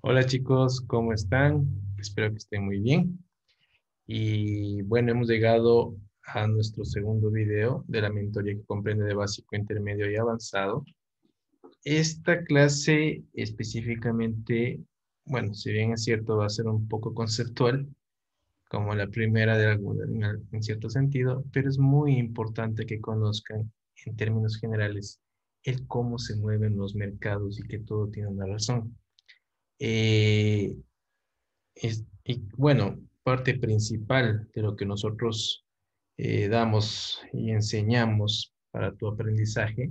Hola chicos, ¿cómo están? Espero que estén muy bien. Y bueno, hemos llegado a nuestro segundo video de la mentoría que comprende de básico, intermedio y avanzado. Esta clase específicamente, bueno, si bien es cierto, va a ser un poco conceptual, como la primera en cierto sentido, pero es muy importante que conozcan en términos generales el cómo se mueven los mercados y que todo tiene una razón. Eh, y bueno, parte principal de lo que nosotros damos y enseñamos para tu aprendizaje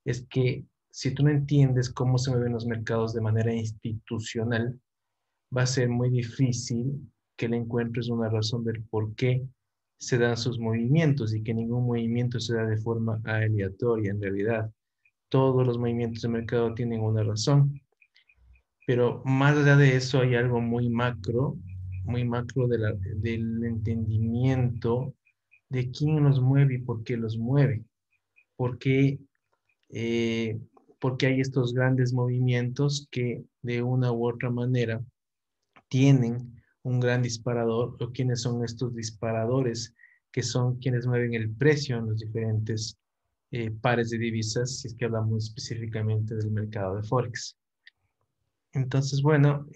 es que si tú no entiendes cómo se mueven los mercados de manera institucional, va a ser muy difícil que le encuentres una razón del por qué se dan sus movimientos y que ningún movimiento se da de forma aleatoria en realidad. Todos los movimientos de mercado tienen una razón. Pero más allá de eso hay algo muy macro del entendimiento de quién los mueve y por qué los mueve. Por qué, eh, porque hay estos grandes movimientos que de una u otra manera tienen un gran disparador o quiénes son estos disparadores que son quienes mueven el precio en los diferentes pares de divisas, si es que hablamos específicamente del mercado de Forex. Entonces, bueno,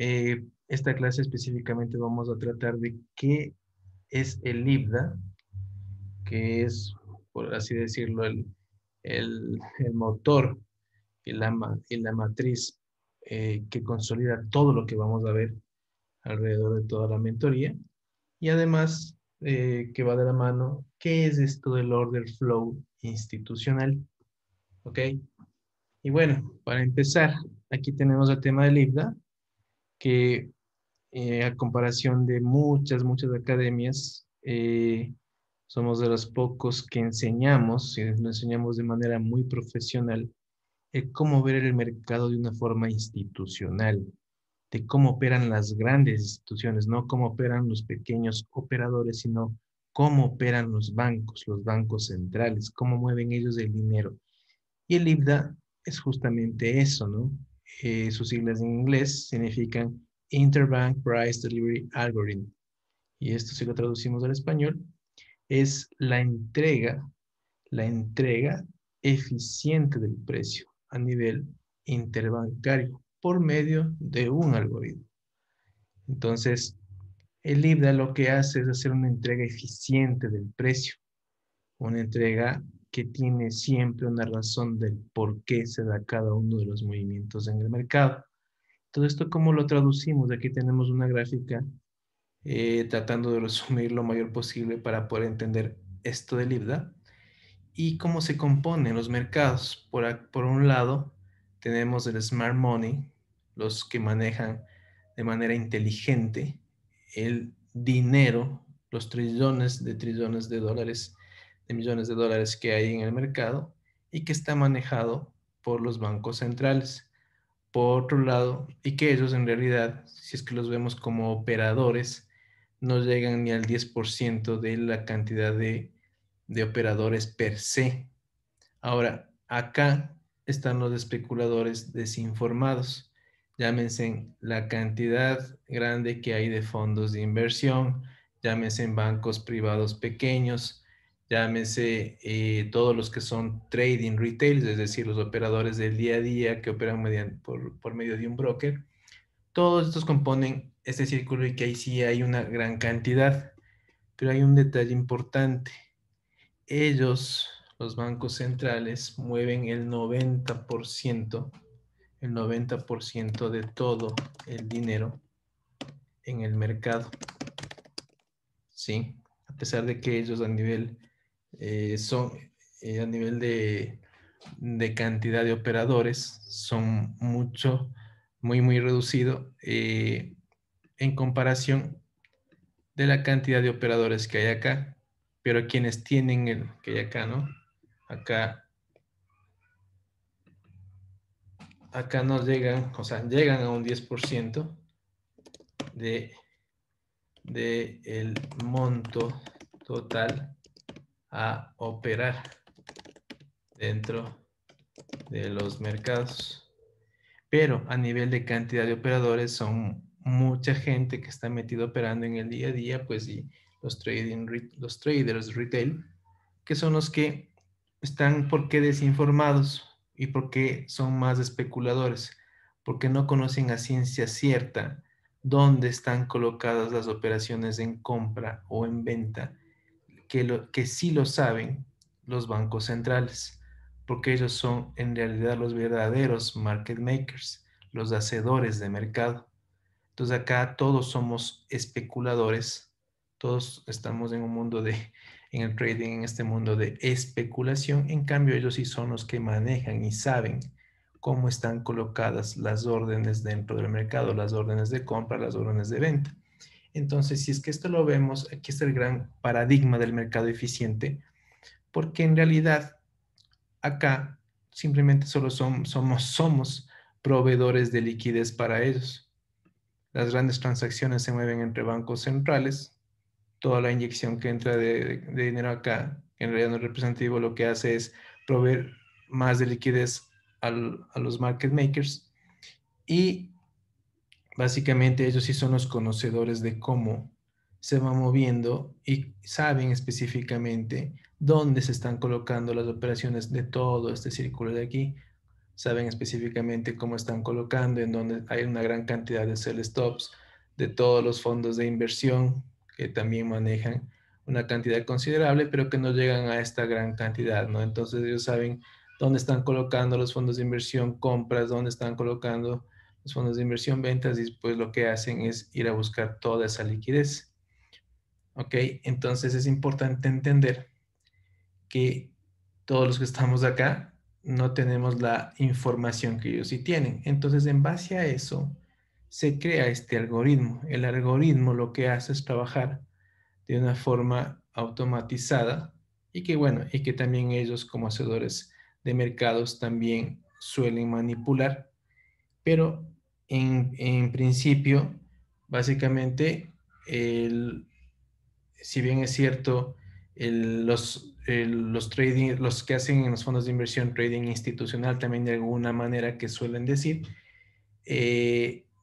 esta clase específicamente vamos a tratar de qué es el IBDA, que es, por así decirlo, el motor y la matriz que consolida todo lo que vamos a ver alrededor de toda la mentoría. Y además, que va de la mano, ¿qué es esto del order flow institucional? ¿Ok? Y bueno, para empezar, aquí tenemos el tema del IBDA, que a comparación de muchas academias, somos de los pocos que enseñamos, y lo enseñamos de manera muy profesional, el cómo ver el mercado de una forma institucional, de cómo operan las grandes instituciones, no cómo operan los pequeños operadores, sino cómo operan los bancos centrales, cómo mueven ellos el dinero. Y el IBDA es justamente eso, ¿no? Sus siglas en inglés significan Interbank Price Delivery Algorithm. Y esto, si lo traducimos al español, es la entrega eficiente del precio a nivel interbancario por medio de un algoritmo. Entonces, el IBDA lo que hace es hacer una entrega eficiente del precio, una entrega que tiene siempre una razón del por qué se da cada uno de los movimientos en el mercado. Todo esto, ¿cómo lo traducimos? Aquí tenemos una gráfica tratando de resumir lo mayor posible para poder entender esto del IBDA y cómo se componen los mercados. Por un lado, tenemos el smart money, los que manejan de manera inteligente el dinero, los trillones de dólares, de millones de dólares que hay en el mercado y que está manejado por los bancos centrales. Por otro lado, y que ellos en realidad, si es que los vemos como operadores, no llegan ni al 10% de la cantidad de operadores per se. Ahora, acá están los especuladores desinformados. Llámense la cantidad grande que hay de fondos de inversión, llámense bancos privados pequeños, llámense todos los que son trading retail, es decir, los operadores del día a día que operan por medio de un broker. Todos estos componen este círculo y que ahí sí hay una gran cantidad, pero hay un detalle importante. Ellos, los bancos centrales, mueven el 90% de todo el dinero en el mercado, ¿sí? A pesar de que ellos a nivel, son, a nivel de cantidad de operadores, son muy reducido en comparación de la cantidad de operadores que hay acá. Pero quienes tienen el que hay acá, ¿no? Acá acá nos llegan, o sea, llegan a un 10% de, de el monto total a operar dentro de los mercados. pero a nivel de cantidad de operadores son mucha gente que está metida operando en el día a día, pues y los traders retail, que son los que están por qué desinformados y por qué son más especuladores, porque no conocen a ciencia cierta dónde están colocadas las operaciones en compra o en venta, que sí lo saben los bancos centrales, porque ellos son en realidad los verdaderos market makers, los hacedores de mercado. Entonces acá todos somos especuladores, todos estamos en un mundo en el trading, en este mundo de especulación. En cambio, ellos sí son los que manejan y saben cómo están colocadas las órdenes dentro del mercado, las órdenes de compra, las órdenes de venta. Entonces, si es que esto lo vemos, aquí está el gran paradigma del mercado eficiente, porque en realidad acá simplemente solo somos proveedores de liquidez para ellos. Las grandes transacciones se mueven entre bancos centrales. Toda la inyección que entra de dinero acá, que en realidad no es representativo, lo que hace es proveer más de liquidez a los market makers. Y básicamente ellos sí son los conocedores de cómo se va moviendo y saben específicamente dónde se están colocando las operaciones de todo este círculo de aquí. Saben específicamente cómo están colocando, en donde hay una gran cantidad de sell stops de todos los fondos de inversión que también manejan una cantidad considerable, pero que no llegan a esta gran cantidad, ¿no? Entonces ellos saben dónde están colocando los fondos de inversión compras, dónde están colocando los fondos de inversión ventas, y después lo que hacen es ir a buscar toda esa liquidez. ¿Ok? Entonces es importante entender que todos los que estamos acá no tenemos la información que ellos sí tienen. Entonces, en base a eso, se crea este algoritmo. El algoritmo lo que hace es trabajar de una forma automatizada y que, bueno, y que también ellos como hacedores de mercados también suelen manipular. Pero en principio, básicamente, si bien es cierto, los trading, los que hacen en los fondos de inversión trading institucional también de alguna manera que suelen decir,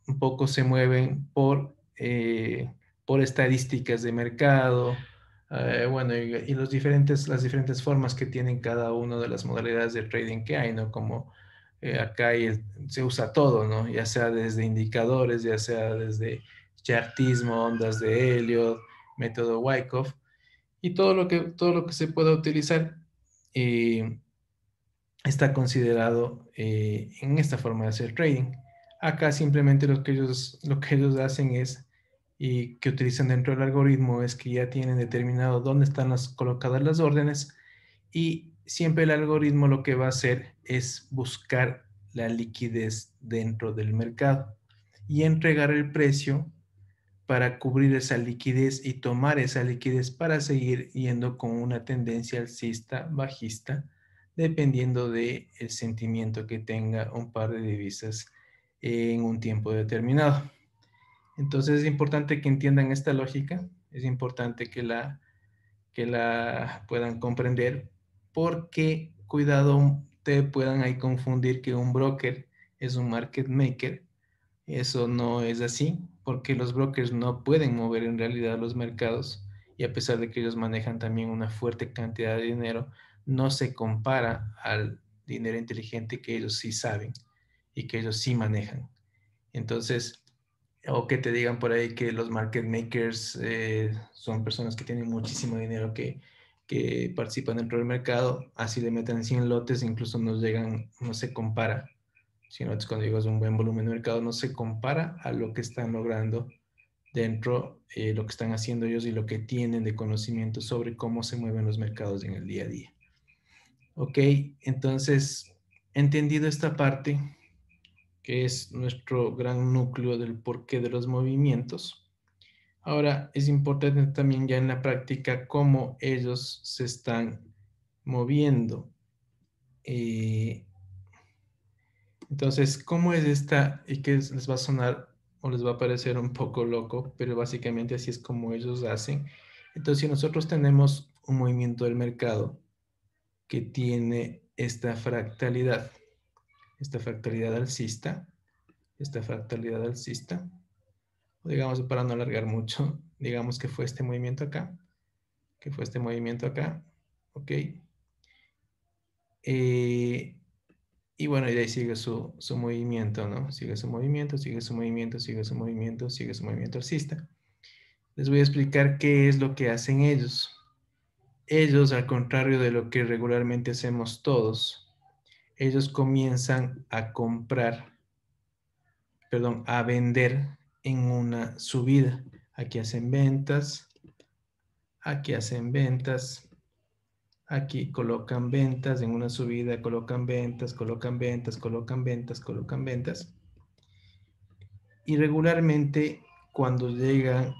un poco se mueven por estadísticas de mercado, bueno, y las diferentes formas que tienen cada una de las modalidades de trading que hay, ¿no? Como acá se usa todo, ¿no? Ya sea desde indicadores, ya sea desde chartismo, ondas de Elliott, método Wyckoff, y todo lo que se pueda utilizar eh, está considerado en esta forma de hacer trading. Acá simplemente lo que ellos hacen es, y que utilizan dentro del algoritmo, es que ya tienen determinado dónde están colocadas las órdenes, y siempre el algoritmo lo que va a hacer es buscar la liquidez dentro del mercado y entregar el precio para cubrir esa liquidez y tomar esa liquidez para seguir yendo con una tendencia alcista, bajista, dependiendo del sentimiento que tenga un par de divisas en un tiempo determinado. Entonces es importante que entiendan esta lógica, es importante que la puedan comprender, porque cuidado, te puedan ahí confundir que un broker es un market maker. Eso no es así, porque los brokers no pueden mover en realidad los mercados, y a pesar de que ellos manejan también una fuerte cantidad de dinero, no se compara al dinero inteligente que ellos sí saben y que ellos sí manejan. Entonces, o que te digan por ahí que los market makers son personas que tienen muchísimo dinero que participan dentro del mercado, así le meten 100 lotes, incluso no llegan, no se compara. Si no, cuando digo es un buen volumen de mercado, no se compara a lo que están logrando dentro, lo que están haciendo ellos y lo que tienen de conocimiento sobre cómo se mueven los mercados en el día a día. Ok, entonces, entendido esta parte, que es nuestro gran núcleo del porqué de los movimientos, ahora es importante también ya en la práctica cómo ellos se están moviendo. Eh, Entonces, ¿cómo es esta? Y que les va a sonar o les va a parecer un poco loco, pero básicamente así es como ellos hacen. Entonces, si nosotros tenemos un movimiento del mercado que tiene esta fractalidad alcista, esta fractalidad alcista. O digamos, para no alargar mucho, digamos que fue este movimiento acá, que fue este movimiento acá, ¿ok? Y bueno, y de ahí sigue su movimiento, ¿no? Sigue su movimiento, sigue su movimiento, sigue su movimiento, sigue su movimiento alcista. Les voy a explicar qué es lo que hacen ellos. Ellos, al contrario de lo que regularmente hacemos todos, ellos comienzan a comprar, perdón, a vender en una subida. Aquí hacen ventas, aquí colocan ventas, en una subida colocan ventas, colocan ventas, colocan ventas, colocan ventas. Y regularmente cuando llegan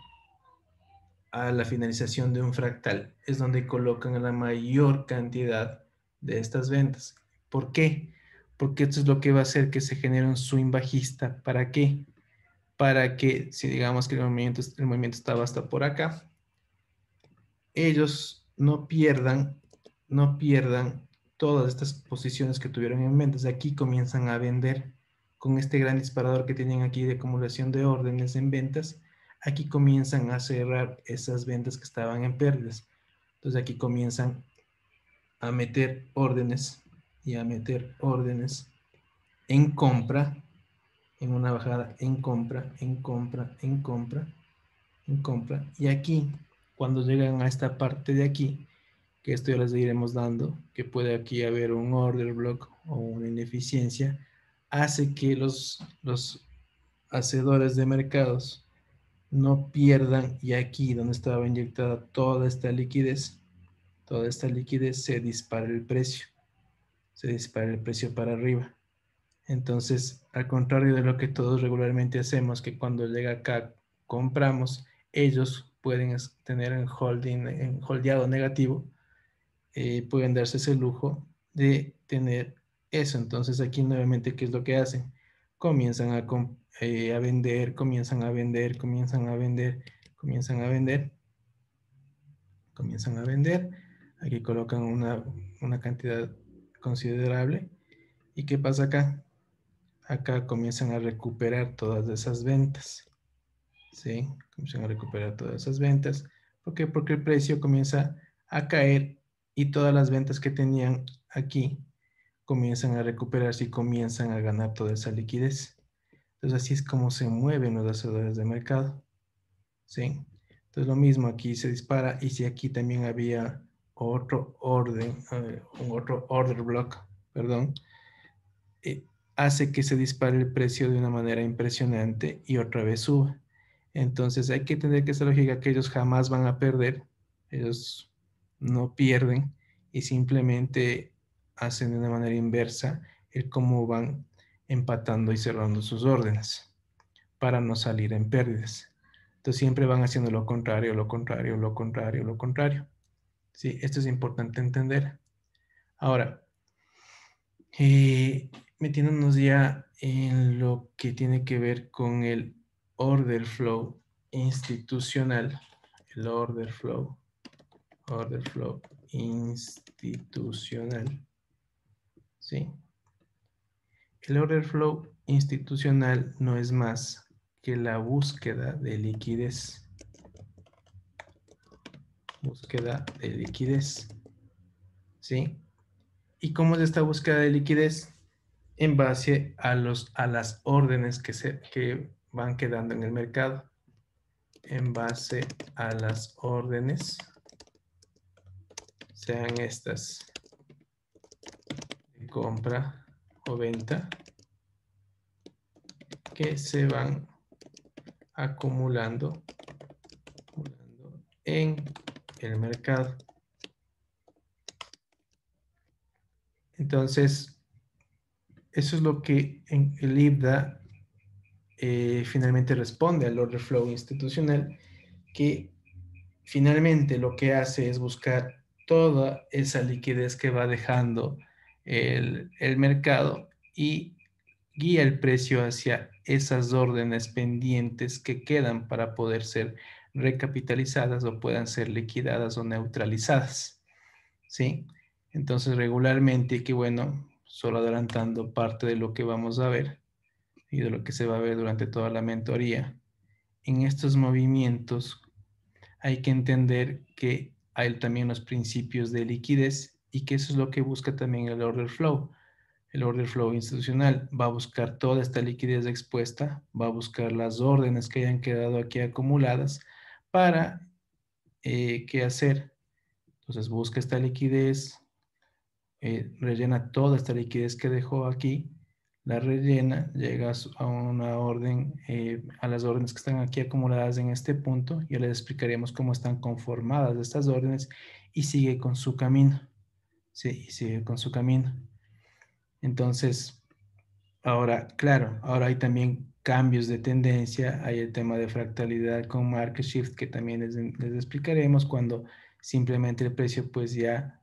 a la finalización de un fractal es donde colocan la mayor cantidad de estas ventas. ¿Por qué? Porque esto es lo que va a hacer que se genere un swing bajista. ¿Para qué? Para que, si digamos que el movimiento estaba hasta por acá, ellos no pierdan todas estas posiciones que tuvieron en ventas. Aquí comienzan a vender con este gran disparador que tienen aquí de acumulación de órdenes en ventas. Aquí comienzan a cerrar esas ventas que estaban en pérdidas. Entonces aquí comienzan a meter órdenes y a meter órdenes en compra, en una bajada en compra, en compra, en compra, en compra. Y aquí, cuando llegan a esta parte de aquí, que esto ya les iremos dando, que puede aquí haber un order block o una ineficiencia, hace que los hacedores de mercados no pierdan, y aquí donde estaba inyectada toda esta liquidez se dispara el precio, se dispara el precio para arriba. Entonces, al contrario de lo que todos regularmente hacemos, que cuando llega acá compramos, ellos pueden tener en holding, en holdeado negativo, pueden darse ese lujo de tener eso. Entonces aquí nuevamente, ¿qué es lo que hacen? Comienzan a vender, comienzan a vender, comienzan a vender, comienzan a vender, comienzan a vender. Aquí colocan una cantidad considerable. ¿Y qué pasa acá? Acá comienzan a recuperar todas esas ventas. ¿Sí? Comienzan a recuperar todas esas ventas. ¿Por qué? Porque el precio comienza a caer y todas las ventas que tenían aquí comienzan a recuperarse y comienzan a ganar toda esa liquidez. Entonces así es como se mueven los hacedores de mercado. ¿Sí? Entonces lo mismo aquí se dispara, y si aquí también había otro orden, un otro order block, perdón, eh, hace que se dispare el precio de una manera impresionante y otra vez suba. Entonces hay que tener que esa lógica que ellos jamás van a perder, ellos no pierden y simplemente hacen de una manera inversa el cómo van empatando y cerrando sus órdenes para no salir en pérdidas. Entonces siempre van haciendo lo contrario, lo contrario, lo contrario, lo contrario. Sí, esto es importante entender. Ahora, metiéndonos ya en lo que tiene que ver con el order flow institucional, el order flow institucional, ¿sí? El order flow institucional no es más que la búsqueda de liquidez, ¿sí? ¿Y cómo es esta búsqueda de liquidez? En base a las órdenes que van quedando en el mercado. En base a las órdenes, sean estas de compra o venta, que se van acumulando en el mercado. Entonces, eso es lo que en el IBDA finalmente responde al order flow institucional, que finalmente lo que hace es buscar toda esa liquidez que va dejando el mercado y guía el precio hacia esas órdenes pendientes que quedan para poder ser recapitalizadas o puedan ser liquidadas o neutralizadas. ¿Sí? Entonces regularmente, que bueno, solo adelantando parte de lo que vamos a ver, y de lo que se va a ver durante toda la mentoría. En estos movimientos hay que entender que hay también los principios de liquidez y que eso es lo que busca también el order flow. El order flow institucional va a buscar toda esta liquidez expuesta, va a buscar las órdenes que hayan quedado aquí acumuladas para qué hacer. Entonces busca esta liquidez, rellena toda esta liquidez que dejó aquí, la rellena, llega a una orden, a las órdenes que están aquí acumuladas en este punto. Ya les explicaremos cómo están conformadas estas órdenes y sigue con su camino. Sí, y sigue con su camino. Entonces, ahora, claro, ahora hay también cambios de tendencia, hay el tema de fractalidad con market shift que también les explicaremos cuando simplemente el precio pues ya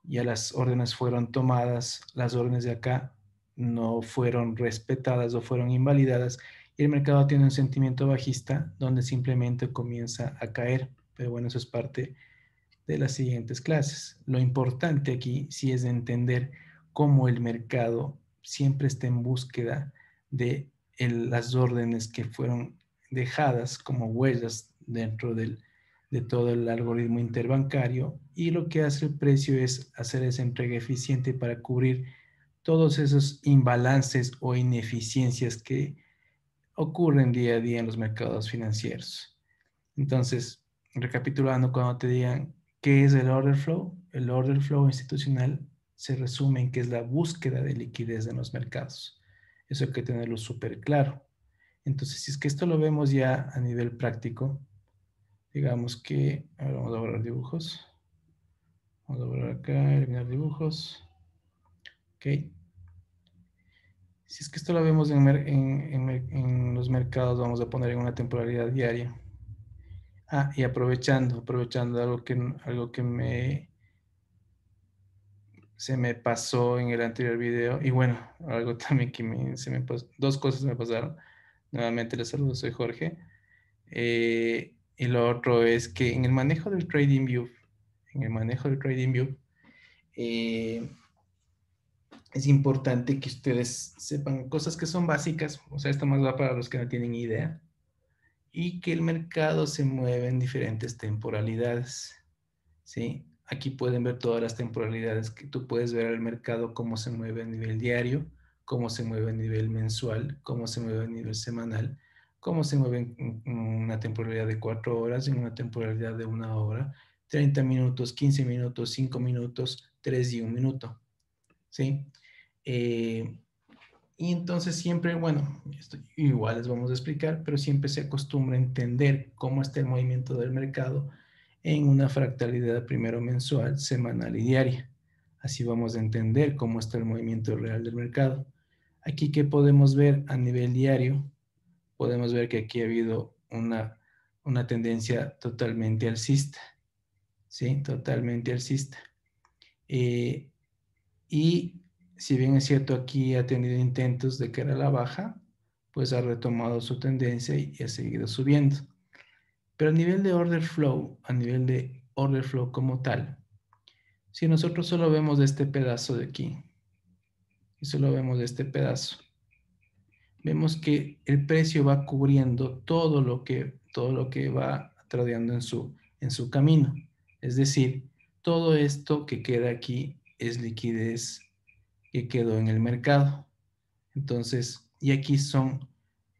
las órdenes fueron tomadas, las órdenes de acá no fueron respetadas o fueron invalidadas y el mercado tiene un sentimiento bajista donde simplemente comienza a caer. Pero bueno, eso es parte de las siguientes clases. Lo importante aquí sí es entender cómo el mercado siempre está en búsqueda de las órdenes que fueron dejadas como huellas dentro de todo el algoritmo interbancario, y lo que hace el precio es hacer esa entrega eficiente para cubrir todos esos imbalances o ineficiencias que ocurren día a día en los mercados financieros. Entonces, recapitulando, cuando te digan qué es el order flow institucional se resume en que es la búsqueda de liquidez en los mercados. Eso hay que tenerlo súper claro. Entonces, si es que esto lo vemos ya a nivel práctico, digamos que, ahora vamos a borrar dibujos. Vamos a borrar acá, eliminar dibujos. Ok. Si es que esto lo vemos en los mercados, vamos a poner en una temporalidad diaria. Ah, y aprovechando algo que se me pasó en el anterior video, y bueno, algo también que se me pasó, dos cosas me pasaron. Nuevamente les saludo, soy Jorge. Y lo otro es que en el manejo del TradingView, eh, es importante que ustedes sepan cosas que son básicas, o sea, esto más va para los que no tienen idea, y que el mercado se mueve en diferentes temporalidades. ¿Sí? Aquí pueden ver todas las temporalidades que tú puedes ver el mercado, cómo se mueve a nivel diario, cómo se mueve a nivel mensual, cómo se mueve a nivel semanal, cómo se mueve en una temporalidad de 4 horas, en una temporalidad de 1 hora, 30 minutos, 15 minutos, 5 minutos, 3 y 1 minuto. ¿Sí? Eh, y entonces siempre, bueno, esto igual les vamos a explicar, pero siempre se acostumbra a entender cómo está el movimiento del mercado en una fractalidad primero mensual, semanal y diaria. Así vamos a entender cómo está el movimiento real del mercado. Aquí, ¿qué podemos ver a nivel diario? Podemos ver que aquí ha habido una tendencia totalmente alcista, ¿sí? Totalmente alcista. Y si bien es cierto, aquí ha tenido intentos de que era la baja, pues ha retomado su tendencia y ha seguido subiendo. Pero a nivel de order flow como tal, si nosotros solo vemos este pedazo de aquí, y solo vemos este pedazo, vemos que el precio va cubriendo todo lo que va tradeando en su camino. Es decir, todo esto que queda aquí es liquidez que quedó en el mercado. Entonces, y aquí son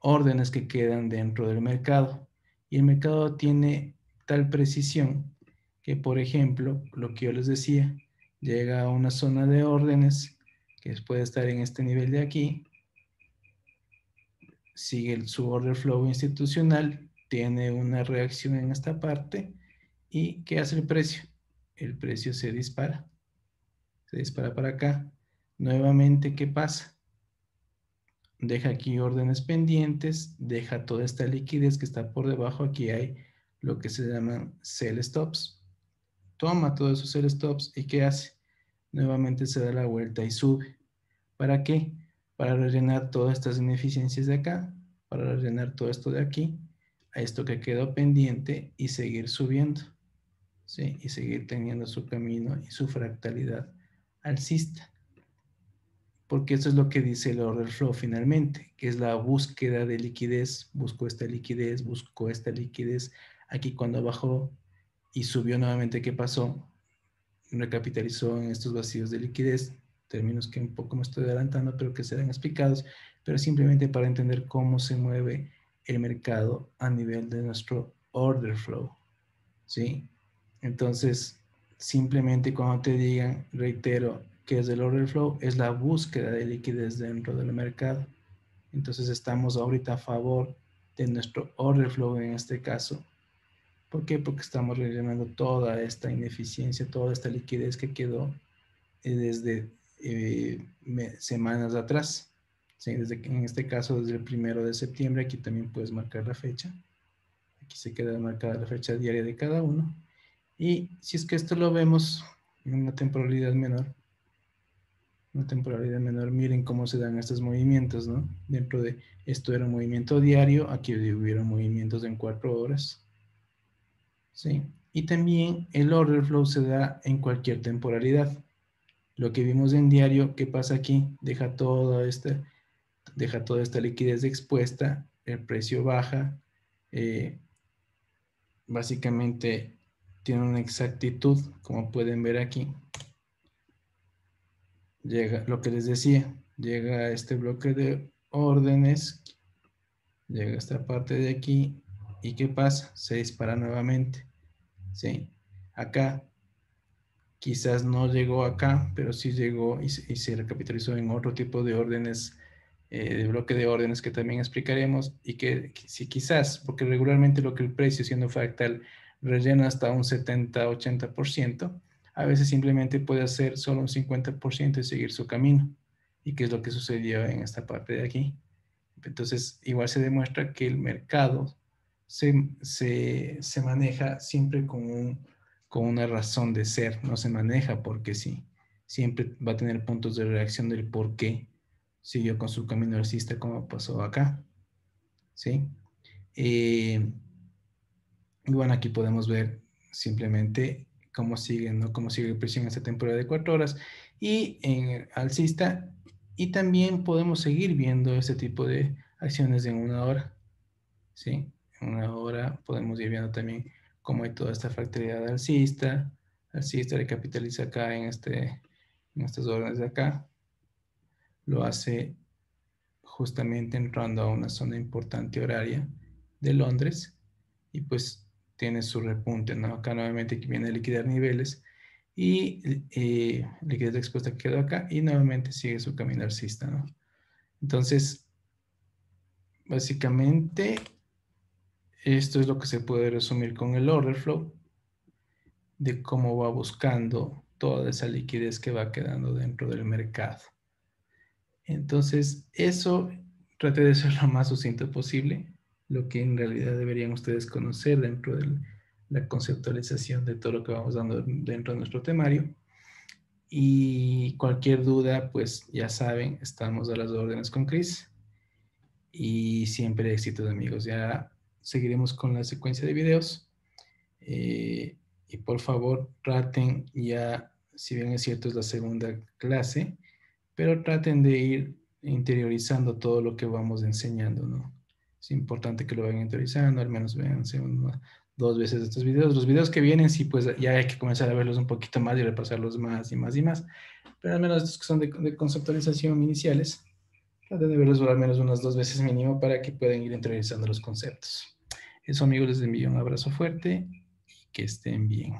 órdenes que quedan dentro del mercado. Y el mercado tiene tal precisión que, por ejemplo, lo que yo les decía, llega a una zona de órdenes que puede estar en este nivel de aquí, sigue su order flow institucional, tiene una reacción en esta parte, y ¿qué hace el precio? El precio se dispara para acá. Nuevamente, ¿qué pasa? Deja aquí órdenes pendientes, deja toda esta liquidez que está por debajo. Aquí hay lo que se llaman sell stops. Toma todos esos sell stops y ¿qué hace? Nuevamente se da la vuelta y sube. ¿Para qué? Para rellenar todas estas ineficiencias de acá, para rellenar todo esto de aquí, a esto que quedó pendiente y seguir subiendo, ¿sí? Y seguir teniendo su camino y su fractalidad alcista. porque eso es lo que dice el order flow finalmente, que es la búsqueda de liquidez. Busco esta liquidez, busco esta liquidez. Aquí cuando bajó y subió nuevamente, ¿qué pasó? Recapitalizó en estos vacíos de liquidez, términos que un poco me estoy adelantando, pero que serán explicados, pero simplemente para entender cómo se mueve el mercado a nivel de nuestro order flow, ¿sí? Entonces, simplemente cuando te digan, reitero, que es el order flow, es la búsqueda de liquidez dentro del mercado. Entonces, estamos ahorita a favor de nuestro order flow en este caso. ¿Por qué? Porque estamos rellenando toda esta ineficiencia, toda esta liquidez que quedó desde semanas atrás. ¿Sí? Desde, en este caso, desde el 1 de septiembre, aquí también puedes marcar la fecha. Aquí se queda marcada la fecha diaria de cada uno. Y si es que esto lo vemos en una temporalidad menor, miren cómo se dan estos movimientos, ¿no? Dentro de esto era un movimiento diario, aquí hubieron movimientos en 4 horas, ¿sí? Y también el order flow se da en cualquier temporalidad. Lo que vimos en diario, ¿qué pasa aquí? Deja toda esta liquidez expuesta, el precio baja, eh, básicamente tiene una exactitud, como pueden ver aquí. Llega, lo que les decía, llega a este bloque de órdenes, llega a esta parte de aquí, ¿y qué pasa? Se dispara nuevamente, ¿sí? Acá, quizás no llegó acá, pero sí llegó y se recapitalizó en otro tipo de órdenes, de bloque de órdenes que también explicaremos, y que si quizás, porque regularmente lo que el precio siendo fractal rellena hasta un 70-80%, a veces simplemente puede hacer solo un 50% y seguir su camino, y que es lo que sucedió en esta parte de aquí. Entonces, igual se demuestra que el mercado se maneja siempre con una razón de ser, no se maneja porque sí. Siempre va a tener puntos de reacción del por qué siguió con su camino alcista como pasó acá, ¿sí? Y bueno, aquí podemos ver simplemente cómo sigue, ¿no? Cómo sigue el precio en esta temporada de 4 horas y en alcista. Y también podemos seguir viendo este tipo de acciones en 1 hora, ¿sí? En 1 hora podemos ir viendo también cómo hay toda esta fractalidad alcista. Alcista le capitaliza acá en estas órdenes de acá. Lo hace justamente entrando a una zona importante horaria de Londres y pues tiene su repunte, ¿no? Acá nuevamente que viene a liquidar niveles y liquidez expuesta que quedó acá y nuevamente sigue su camino alcista, ¿no? Entonces, básicamente, esto es lo que se puede resumir con el order flow, de cómo va buscando toda esa liquidez que va quedando dentro del mercado. Entonces, eso traté de ser lo más sucinto posible, lo que en realidad deberían ustedes conocer dentro de la conceptualización de todo lo que vamos dando dentro de nuestro temario. Y cualquier duda, pues ya saben, estamos a las órdenes con Chris. Y siempre éxitos, amigos. Ya seguiremos con la secuencia de videos. Y por favor, traten ya, si bien es cierto, es la segunda clase, pero traten de ir interiorizando todo lo que vamos enseñando, ¿no? Es importante que lo vayan interiorizando, al menos véanse 2 veces estos videos. Los videos que vienen, sí, pues ya hay que comenzar a verlos un poquito más y repasarlos más y más y más, pero al menos estos que son de conceptualización iniciales, traten de verlos al menos unas 2 veces mínimo para que puedan ir interiorizando los conceptos. Eso, amigos, les envío un abrazo fuerte y que estén bien.